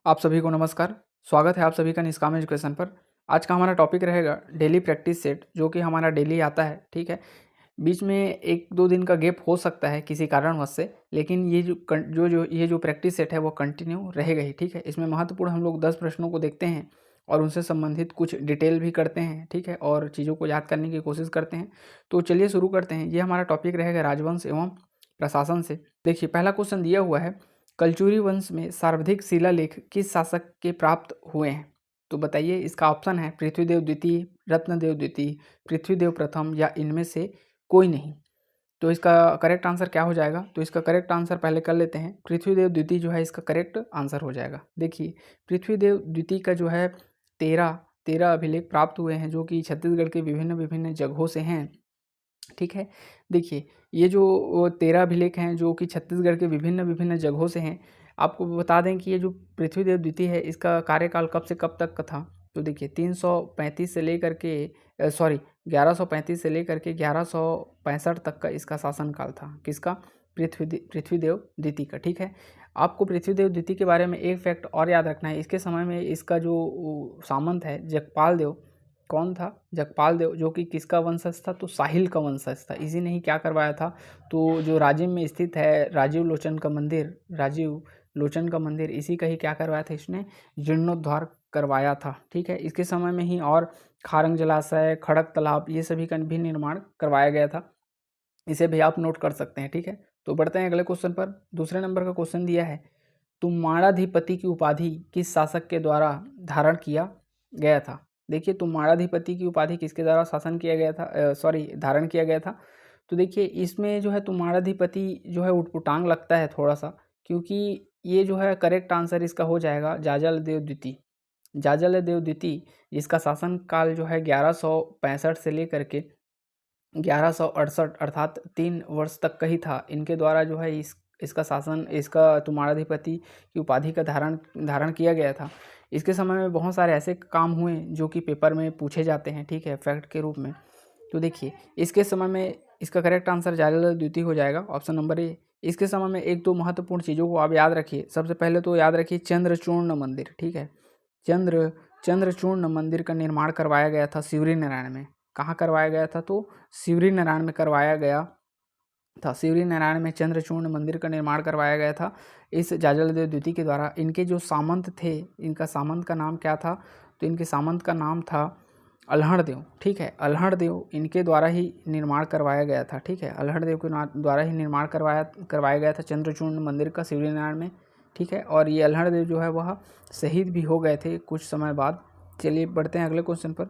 आप सभी को नमस्कार। स्वागत है आप सभी का निष्काम एजुकेशन पर। आज का हमारा टॉपिक रहेगा डेली प्रैक्टिस सेट, जो कि हमारा डेली आता है। ठीक है, बीच में एक दो दिन का गैप हो सकता है किसी कारणवश से, लेकिन ये जो प्रैक्टिस सेट है वो कंटिन्यू रहेगा ही। ठीक है, इसमें महत्वपूर्ण हम लोग 10 प्रश्नों को देखते हैं और उनसे संबंधित कुछ डिटेल भी करते हैं। ठीक है, और चीज़ों को याद करने की कोशिश करते हैं। तो चलिए शुरू करते हैं। ये हमारा टॉपिक रहेगा राजवंश एवं प्रशासन से। देखिए, पहला क्वेश्चन दिया हुआ है, कलचुरी वंश में सर्वाधिक शिलालेख किस शासक के प्राप्त हुए हैं? तो बताइए। इसका ऑप्शन है पृथ्वीदेव द्वितीय, रत्नदेव द्वितीय, पृथ्वीदेव प्रथम या इनमें से कोई नहीं। तो इसका करेक्ट आंसर क्या हो जाएगा? तो इसका करेक्ट आंसर पहले कर लेते हैं। पृथ्वीदेव द्वितीय जो है इसका करेक्ट आंसर हो जाएगा। देखिए, पृथ्वीदेव द्वितीय का जो है 13 अभिलेख प्राप्त हुए हैं, जो कि छत्तीसगढ़ के विभिन्न विभिन्न जगहों से हैं। ठीक है, देखिए, ये जो 13 अभिलेख हैं जो कि छत्तीसगढ़ के विभिन्न विभिन्न जगहों से हैं। आपको बता दें कि ये जो पृथ्वीदेव द्वितीय है इसका कार्यकाल कब से कब तक का था। तो देखिए, 335 से लेकर के 1135 से लेकर के 1165 तक का इसका शासनकाल था। किसका? पृथ्वीदेव द्वितीय का। ठीक है, आपको पृथ्वीदेव द्वितीय के बारे में एक फैक्ट और याद रखना है। इसके समय में इसका जो सामंत है जगपाल देव, कौन था? जगपाल देव, जो कि किसका वंशज था? तो साहिल का वंशज था। इसी ने ही क्या करवाया था? तो जो राजिम में स्थित है राजीव लोचन का मंदिर, इसी का ही क्या करवाया था इसने? जीर्णोद्धार करवाया था। ठीक है, इसके समय में ही और खारंग जलाशय, खड़क तालाब, ये सभी का भी निर्माण करवाया गया था। इसे भी आप नोट कर सकते हैं। ठीक है, तो बढ़ते हैं अगले क्वेश्चन पर। दूसरे नंबर का क्वेश्चन दिया है, तुम्माड़ाधिपति की उपाधि किस शासक के द्वारा धारण किया गया था? देखिए, तुम्माड़ाधिपति की उपाधि किसके द्वारा शासन किया गया था, धारण किया गया था? तो देखिए, इसमें जो है तुम्माड़ाधिपति जो है उटपुटांग लगता है थोड़ा सा, क्योंकि ये जो है करेक्ट आंसर इसका हो जाएगा जाजलदेव द्वितीय। जाजलदेव द्वितीय, जिसका शासन काल जो है 1165 से लेकर के 1168 अर्थात 3 वर्ष तक का ही था। इनके द्वारा जो है इसका शासन, इसका तुम्हाराधिपति की उपाधि का धारण किया गया था। इसके समय में बहुत सारे ऐसे काम हुए जो कि पेपर में पूछे जाते हैं। ठीक है, फैक्ट के रूप में। तो देखिए, इसके समय में इसका करेक्ट आंसर जाजल द्वितीय हो जाएगा, ऑप्शन नंबर ए। इसके समय में एक दो महत्वपूर्ण चीज़ों को आप याद रखिए। सबसे पहले तो याद रखिए चंद्रचूर्ण मंदिर। ठीक है, चंद्रचूर्ण मंदिर का निर्माण करवाया गया था शिवरी नारायण में। कहाँ करवाया गया था? तो शिवरी नारायण में करवाया गया था। शिवरी नारायण में चंद्रचूर्ण मंदिर का निर्माण करवाया गया था इस जाजलदेव द्वितीय के द्वारा। इनके जो सामंत थे, इनका सामंत का नाम क्या था? तो इनके सामंत का नाम था अल्हड़देव। ठीक है, अल्हड़देव, इनके द्वारा ही निर्माण करवाया गया था। ठीक है, अल्हड़देव के द्वारा ही निर्माण करवाया गया था चंद्रचूर्ण मंदिर का शिवरी नारायण में। ठीक है, और ये अल्हड़देव जो है वह शहीद भी हो गए थे कुछ समय बाद। चलिए बढ़ते हैं अगले क्वेश्चन पर।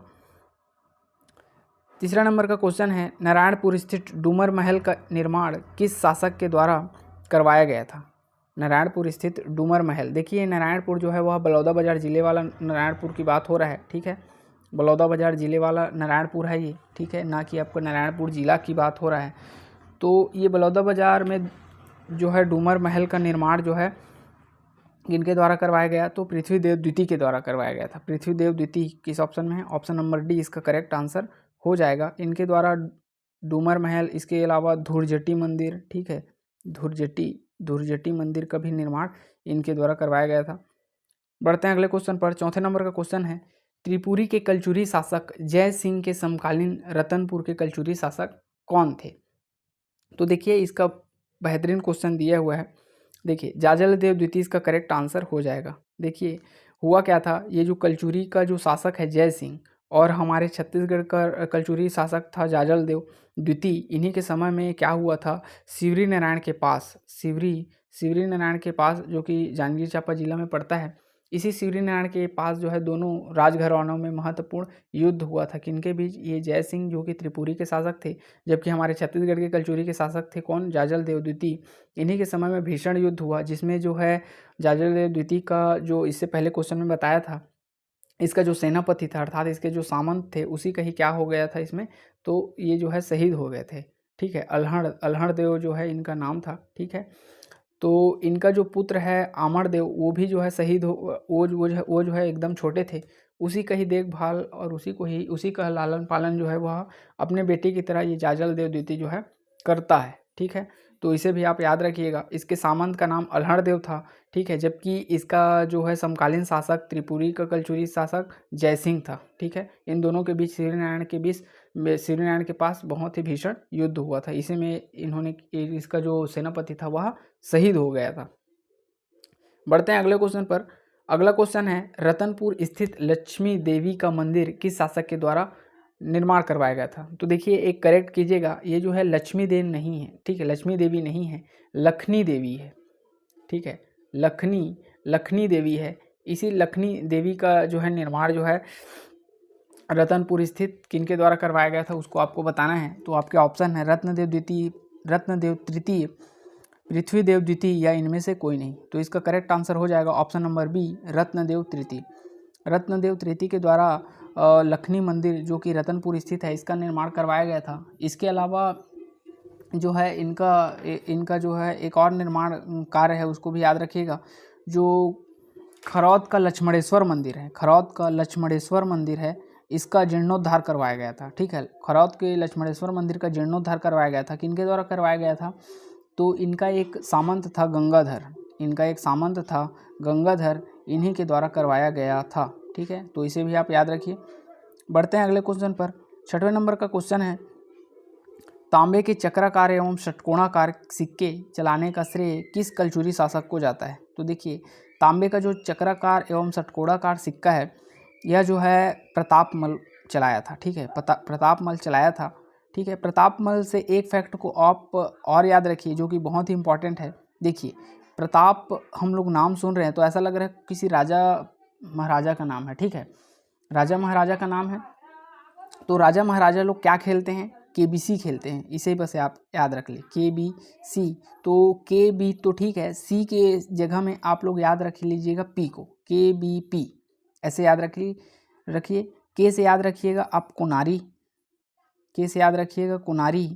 तीसरा नंबर का क्वेश्चन है, नारायणपुर स्थित डूमर महल का निर्माण किस शासक के द्वारा करवाया गया था? नारायणपुर स्थित डूमर महल, देखिए नारायणपुर जो है वह बलौदाबाजार जिले वाला नारायणपुर की बात हो रहा है। ठीक है, बलौदाबाजार जिले वाला नारायणपुर है ये। ठीक है, ना कि आपको नारायणपुर जिला की बात हो रहा है। तो ये बलौदाबाजार में जो है डूमर महल का निर्माण जो है इनके द्वारा करवाया गया, तो पृथ्वीदेव द्वितीय के द्वारा करवाया गया था। पृथ्वीदेव द्वितीय किस ऑप्शन में है? ऑप्शन नंबर डी इसका करेक्ट आंसर हो जाएगा। इनके द्वारा डूमर महल, इसके अलावा धुरजटी मंदिर, ठीक है, धुरजटी मंदिर का भी निर्माण इनके द्वारा करवाया गया था। बढ़ते हैं अगले क्वेश्चन पर। चौथे नंबर का क्वेश्चन है, त्रिपुरी के कलचुरी शासक जय सिंह के समकालीन रतनपुर के कलचुरी शासक कौन थे? तो देखिए, इसका बेहतरीन क्वेश्चन दिया हुआ है। देखिए, जाजलदेव द्वितीय इसका करेक्ट आंसर हो जाएगा। देखिए, हुआ क्या था, ये जो कलचुरी का जो शासक है जय सिंह, और हमारे छत्तीसगढ़ का कलचुरी शासक था जाजलदेव द्वितीय। इन्हीं के समय में क्या हुआ था, शिवरी नारायण के पास, शिवरी नारायण के पास, जो कि जांजगीर चांपा जिला में पड़ता है, इसी शिवरी नारायण के पास जो है दोनों राजघरानों में महत्वपूर्ण युद्ध हुआ था। किनके बीच? ये जय सिंह जो कि त्रिपुरी के शासक थे, जबकि हमारे छत्तीसगढ़ के कलचुरी के शासक थे कौन? जाजलदेव द्वितीय। इन्हीं के समय में भीषण युद्ध हुआ, जिसमें जो है जाजलदेव द्वितीय का, जो इससे पहले क्वेश्चन में बताया था, इसका जो सेनापति था अर्थात इसके जो सामंत थे, उसी का ही क्या हो गया था इसमें, तो ये जो है शहीद हो गए थे। ठीक है, अल्हड़देव जो है इनका नाम था। ठीक है, तो इनका जो पुत्र है आमरदेव, वो भी जो है शहीद हो, वो जो है एकदम छोटे थे। उसी का ही देखभाल और उसी का लालन पालन जो है वह अपने बेटे की तरह ये जाजलदेव द्वितीय जो है करता है। ठीक है, तो इसे भी आप याद रखिएगा। इसके सामंत का नाम अल्हड़देव था, ठीक है, जबकि इसका जो है समकालीन शासक त्रिपुरी का कलचुरी शासक जयसिंह था, ठीक है। इन दोनों के बीच श्रीनारायण के पास बहुत ही भीषण युद्ध हुआ था। इसी में इसका जो सेनापति था वह शहीद हो गया था। बढ़ते हैं अगले क्वेश्चन पर। अगला क्वेश्चन है, रतनपुर स्थित लक्ष्मी देवी का मंदिर किस शासक के द्वारा निर्माण करवाया गया था? तो देखिए, एक करेक्ट कीजिएगा, ये जो है लक्ष्मी देवी नहीं है, ठीक है, लक्ष्मी देवी नहीं है, लखनी देवी है, ठीक है, लखनी देवी है। इसी लखनी देवी का जो है निर्माण जो है रतनपुर स्थित किनके द्वारा करवाया गया था, उसको आपको बताना है। तो आपके ऑप्शन है रत्नदेव तृतीय, पृथ्वीदेव द्वितीय या इनमें से कोई नहीं। तो इसका करेक्ट आंसर हो जाएगा ऑप्शन नंबर बी, रत्नदेव तृतीय। रत्नदेव तृतीय के द्वारा लखनी मंदिर जो कि रतनपुर स्थित है, इसका निर्माण करवाया गया था। इसके अलावा जो है इनका जो है एक और निर्माण कार्य है, उसको भी याद रखिएगा। जो खरौद का लक्ष्मणेश्वर मंदिर है, इसका जीर्णोद्धार करवाया गया था, ठीक है। खरौद के लक्ष्मणेश्वर मंदिर का जीर्णोद्धार करवाया गया था। किनके द्वारा करवाया गया था? तो इनका एक सामंत था गंगाधर, इन्हीं के द्वारा करवाया गया था, ठीक है। तो इसे भी आप याद रखिए। बढ़ते हैं अगले क्वेश्चन पर। 6वें नंबर का क्वेश्चन है, तांबे के चक्राकार एवं षटकोणाकार सिक्के चलाने का श्रेय किस कलचुरी शासक को जाता है? तो देखिए, तांबे का जो चक्राकार एवं षटकोणाकार सिक्का है, यह जो है प्रतापमल चलाया था, ठीक है, प्रतापमल चलाया था, ठीक है। प्रतापमल से एक फैक्ट को आप और याद रखिए जो कि बहुत ही इंपॉर्टेंट है। देखिए, प्रताप हम लोग नाम सुन रहे हैं तो ऐसा लग रहा है किसी राजा महाराजा का नाम है, ठीक है, राजा महाराजा का नाम है। तो राजा महाराजा लोग क्या खेलते हैं? केबीसी खेलते हैं। इसे बस आप याद रख ले, केबीसी। तो के बी तो ठीक है, सी के जगह में आप लोग याद रख लीजिएगा पी को, KBP ऐसे याद रखिए। के से याद रखिएगा आप कोनारी, के से याद रखिएगा कोनारी।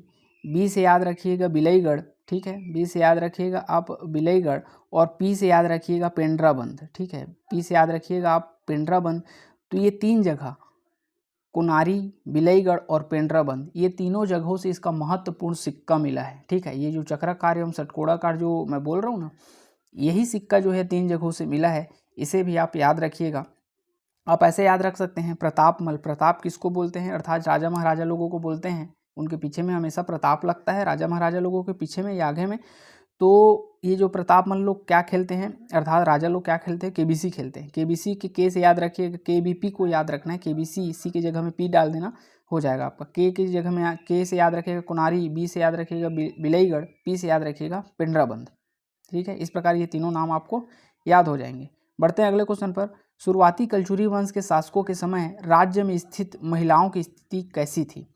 बी से याद रखिएगा बिलईगढ़, ठीक है, बी से याद रखिएगा आप बिलईगढ़। और पी से याद रखिएगा पेंड्राबंद, ठीक है, पी से याद रखिएगा आप पेंड्राबंद। तो ये 3 जगह, कोनारी, बिलईगढ़ और पेंड्राबंद, ये तीनों जगहों से इसका महत्वपूर्ण सिक्का मिला है, ठीक है। ये जो चक्राकार एवं षटकोणाकार जो मैं बोल रहा हूँ ना, यही सिक्का जो है 3 जगहों से मिला है। इसे भी आप याद रखिएगा। आप ऐसे याद रख सकते हैं, प्रतापमल, प्रताप किसको बोलते हैं? अर्थात राजा महाराजा लोगों को बोलते हैं। उनके पीछे में हमेशा प्रताप लगता है, राजा महाराजा लोगों के पीछे में या आगे में। तो ये जो प्रतापमल लोग क्या खेलते हैं, अर्थात राजा लोग क्या खेलते हैं? केबीसी खेलते हैं। केबीसी के से याद रखिएगा, KBP को याद रखना है, केबीसी, सी की जगह में पी डाल देना, हो जाएगा आपका। के की जगह में के से याद रखिएगा कोनारी, बी से याद रखिएगा बिलईगढ़, पी से याद रखिएगा पेंड्राबंद, ठीक है। इस प्रकार ये तीनों नाम आपको याद हो जाएंगे। बढ़ते हैं अगले क्वेश्चन पर। शुरुआती कलचुरी वंश के शासकों के समय राज्य में स्थित महिलाओं की स्थिति कैसी थी?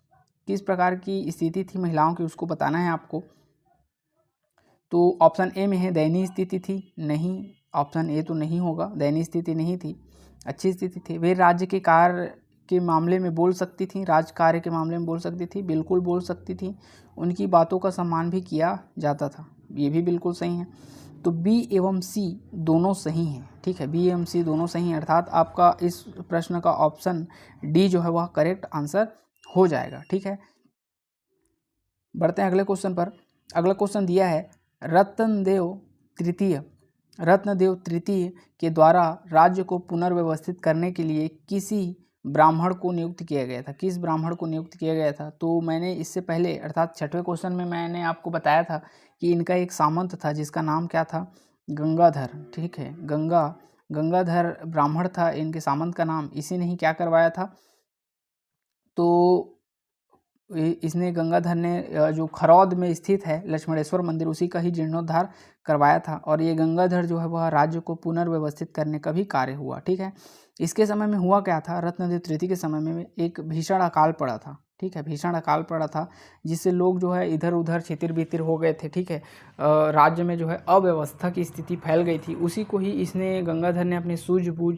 किस प्रकार की स्थिति थी महिलाओं की, उसको बताना है आपको। तो ऑप्शन ए में है दयनीय स्थिति थी, नहीं, ऑप्शन ए तो नहीं होगा, दयनीय स्थिति नहीं थी, अच्छी स्थिति थी। वे राज्य के कार्य के मामले में बोल सकती थी, राज कार्य के मामले में बोल सकती थी, बिल्कुल बोल सकती थी। उनकी बातों का सम्मान भी किया जाता था, ये भी बिल्कुल सही है। तो बी एवं सी दोनों सही हैं, ठीक है, बी एवं सी दोनों सही हैं। अर्थात आपका इस प्रश्न का ऑप्शन डी जो है वह करेक्ट आंसर हो जाएगा, ठीक है। बढ़ते हैं अगले क्वेश्चन पर। अगला क्वेश्चन दिया है, रत्नदेव तृतीय के द्वारा राज्य को पुनर्व्यवस्थित करने के लिए किसी ब्राह्मण को नियुक्त किया गया था? किस ब्राह्मण को नियुक्त किया गया था? तो मैंने इससे पहले अर्थात 6वें क्वेश्चन में मैंने आपको बताया था कि इनका एक सामंत था जिसका नाम क्या था? गंगाधर, ठीक है, गंगाधर ब्राह्मण था इनके सामंत का नाम। इसी ने ही क्या करवाया था? तो इसने गंगाधर ने जो खरौद में स्थित है लक्ष्मणेश्वर मंदिर, उसी का ही जीर्णोद्धार करवाया था। और ये गंगाधर जो है वह राज्य को पुनर्व्यवस्थित करने का भी कार्य हुआ, ठीक है। इसके समय में हुआ क्या था? रत्नदेव तृतीय के समय में एक भीषण अकाल पड़ा था, ठीक है, भीषण अकाल पड़ा था, जिससे लोग जो है इधर उधर छितिर बितिर हो गए थे, ठीक है। राज्य में जो है अव्यवस्था की स्थिति फैल गई थी। उसी को ही इसने गंगाधर ने अपनी सूझबूझ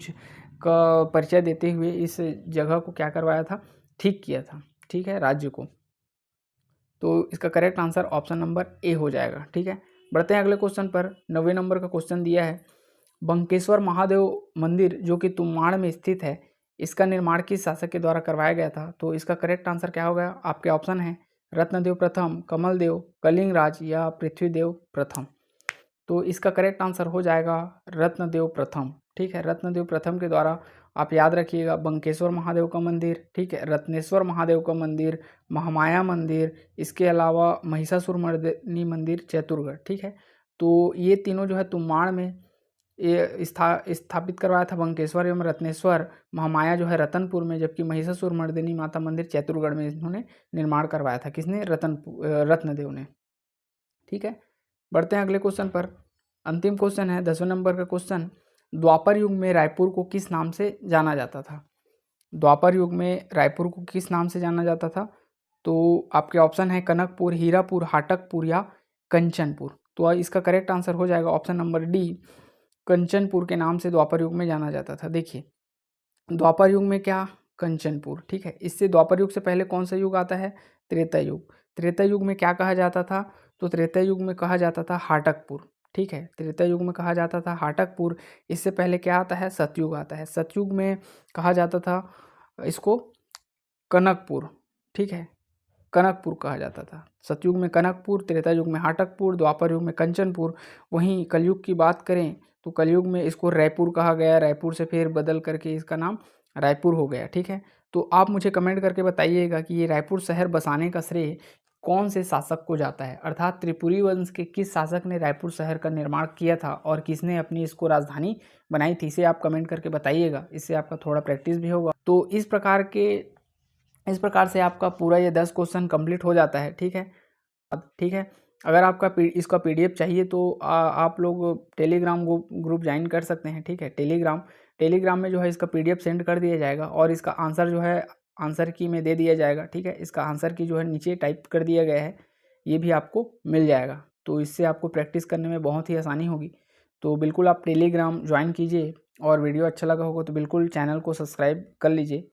का परिचय देते हुए इस जगह को क्या करवाया था? ठीक किया था, ठीक है, राज्य को। तो इसका correct answer option number A हो जाएगा, ठीक है। बढ़ते हैं अगले क्वेश्चन पर। 9वें नंबर का क्वेश्चन दिया है, बंकेश्वर महादेव मंदिर जो कि तुमाड़ में स्थित है, इसका निर्माण किस शासक के द्वारा करवाया गया था? तो इसका करेक्ट आंसर क्या होगा? आपके ऑप्शन है रत्नदेव प्रथम, कमलदेव, कलिंगराज या पृथ्वीदेव प्रथम। तो इसका करेक्ट आंसर हो जाएगा रत्नदेव प्रथम। ठीक है, रत्नदेव प्रथम के द्वारा आप याद रखिएगा बंकेश्वर महादेव का मंदिर, ठीक है, रत्नेश्वर महादेव का मंदिर, महामाया मंदिर, इसके अलावा महिषासुरमर्दिनी मंदिर चैतुरगढ़। ठीक है, तो ये तीनों जो है तुम्बाड़ में ये स्थापित करवाया था बंकेश्वर एवं रत्नेश्वर, महामाया जो है रतनपुर में, जबकि महिषासुरमर्दिनी माता मंदिर चैतुरगढ़ में इन्होंने निर्माण करवाया था। किसने? रत्नदेव ने। ठीक है, बढ़ते हैं अगले क्वेश्चन पर। अंतिम क्वेश्चन है 10वें नंबर का क्वेश्चन। द्वापर युग में रायपुर को किस नाम से जाना जाता था? द्वापर युग में रायपुर को किस नाम से जाना जाता था? तो आपके ऑप्शन है कनकपुर, हीरापुर, हाटकपुर या कंचनपुर। तो इसका करेक्ट आंसर हो जाएगा ऑप्शन नंबर डी, कंचनपुर के नाम से द्वापर युग में जाना जाता था। देखिए, द्वापर युग में क्या? कंचनपुर। ठीक है, इससे द्वापर युग से पहले कौन सा युग आता है? त्रेता युग। त्रेता युग में क्या कहा जाता था? तो त्रेता युग में कहा जाता था हाटकपुर। ठीक है, त्रेता युग में कहा जाता था हाटकपुर। इससे पहले क्या आता है? सतयुग आता है। सतयुग में कहा जाता था इसको कनकपुर। ठीक है, कनकपुर कहा जाता था। सतयुग में कनकपुर, त्रेता युग में हाटकपुर, द्वापर युग में कंचनपुर। वहीं कलयुग की बात करें तो कलयुग में इसको रायपुर कहा गया। रायपुर से फिर बदल करके इसका नाम रायपुर हो गया। ठीक है, तो आप मुझे कमेंट करके बताइएगा कि ये रायपुर शहर बसाने का श्रेय कौन से शासक को जाता है, अर्थात त्रिपुरी वंश के किस शासक ने रायपुर शहर का निर्माण किया था और किसने अपनी इसको राजधानी बनाई थी, इसे आप कमेंट करके बताइएगा। इससे आपका थोड़ा प्रैक्टिस भी होगा। तो इस प्रकार से आपका पूरा ये 10 क्वेश्चन कंप्लीट हो जाता है। ठीक है, ठीक है, अगर आपका इसका पीडीएफ चाहिए तो आप लोग टेलीग्राम ग्रुप ज्वाइन कर सकते हैं। ठीक है, टेलीग्राम में जो है इसका पीडीएफ सेंड कर दिया जाएगा और इसका आंसर जो है आंसर की में दे दिया जाएगा। ठीक है, इसका आंसर की जो है नीचे टाइप कर दिया गया है, ये भी आपको मिल जाएगा। तो इससे आपको प्रैक्टिस करने में बहुत ही आसानी होगी। तो बिल्कुल आप टेलीग्राम ज्वाइन कीजिए और वीडियो अच्छा लगा होगा तो बिल्कुल चैनल को सब्सक्राइब कर लीजिए।